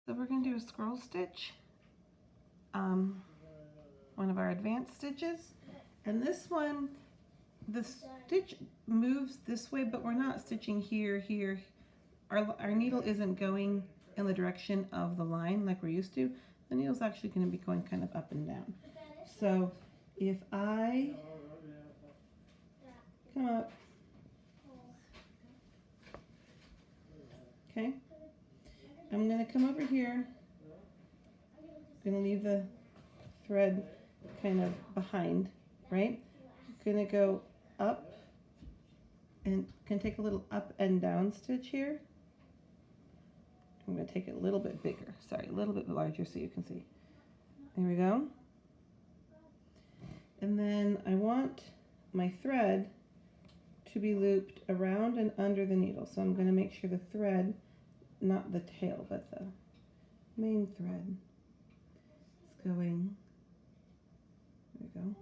So we're going to do a scroll stitch, one of our advanced stitches, and this one, the stitch moves this way, but we're not stitching here. Our needle isn't going in the direction of the line like we're used to. The needle's actually going to be going kind of up and down. So if I come up, okay, I'm going to come over here, I'm going to leave the thread kind of behind, right? I'm going to go up and can take a little up and down stitch here. I'm going to take it a little bit bigger, sorry, a little bit larger so you can see. There we go. And then I want my thread to be looped around and under the needle. So I'm going to make sure the thread, not the tail, but the main thread is going, there we go,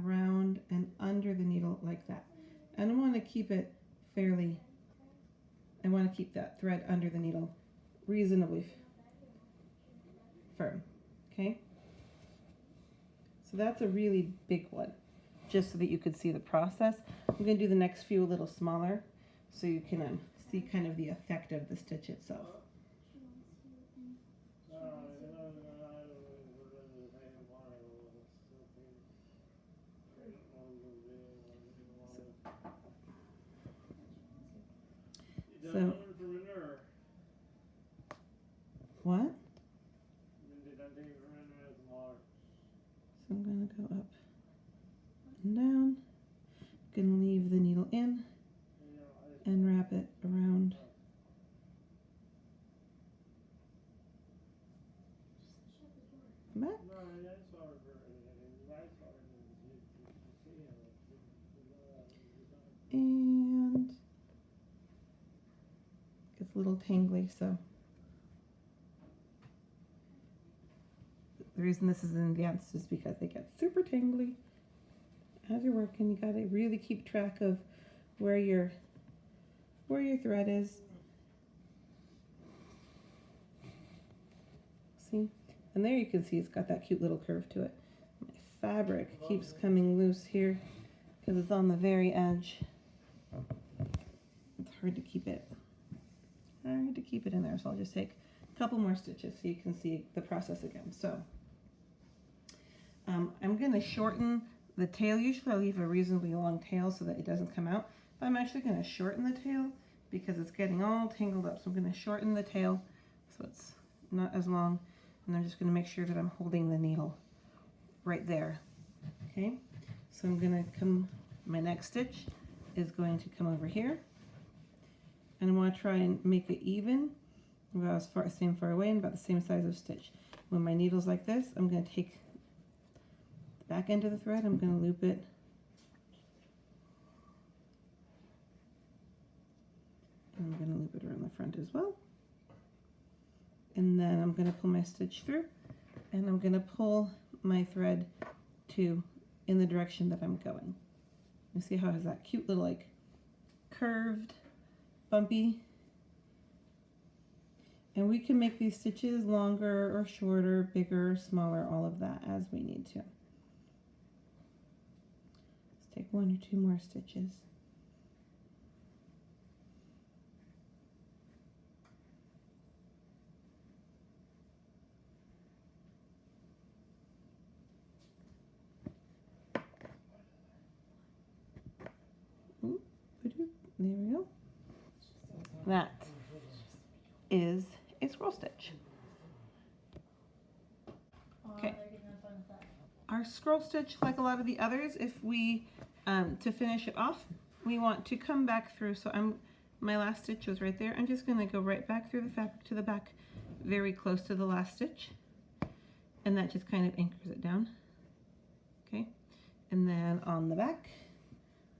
around and under the needle like that. And I want to keep it fairly, I want to keep that thread under the needle reasonably firm, okay? So that's a really big one, just so that you could see the process. I'm going to do the next few a little smaller so you can see kind of the effect of the stitch itself. So what? So I'm going to go up and down. I'm going to leave the needle in and wrap it around. Back. And it gets a little tangly, so the reason this is advanced is because they get super tangly as you're working. You gotta really keep track of where your thread is. See? And there you can see it's got that cute little curve to it. My fabric keeps coming loose here because it's on the very edge. It's hard to keep it in there, so I'll just take a couple more stitches so you can see the process again. So I'm going to shorten the tail. Usually I leave a reasonably long tail so that it doesn't come out, but I'm actually going to shorten the tail because it's getting all tangled up. So I'm going to shorten the tail so it's not as long, and I'm just going to make sure that I'm holding the needle right there. Okay, so I'm going to come, my next stitch is going to come over here, and I want to try and make it even, about same far away and about the same size of stitch. When my needle's like this, I'm going to take the back end of the thread, I'm going to loop it and I'm going to loop it around the front as well. And then I'm going to pull my stitch through, and I'm going to pull my thread in the direction that I'm going. You see how it has that cute little like curved, bumpy. And we can make these stitches longer or shorter, bigger, smaller, all of that as we need to. Let's take one or two more stitches. There we go. That is a scroll stitch. Okay. Our scroll stitch, like a lot of the others, if we, to finish it off, we want to come back through. So my last stitch was right there. I'm just going to go right back through the fabric to the back, very close to the last stitch. And that just kind of anchors it down. Okay. And then on the back,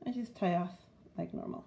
I just tie off like normal.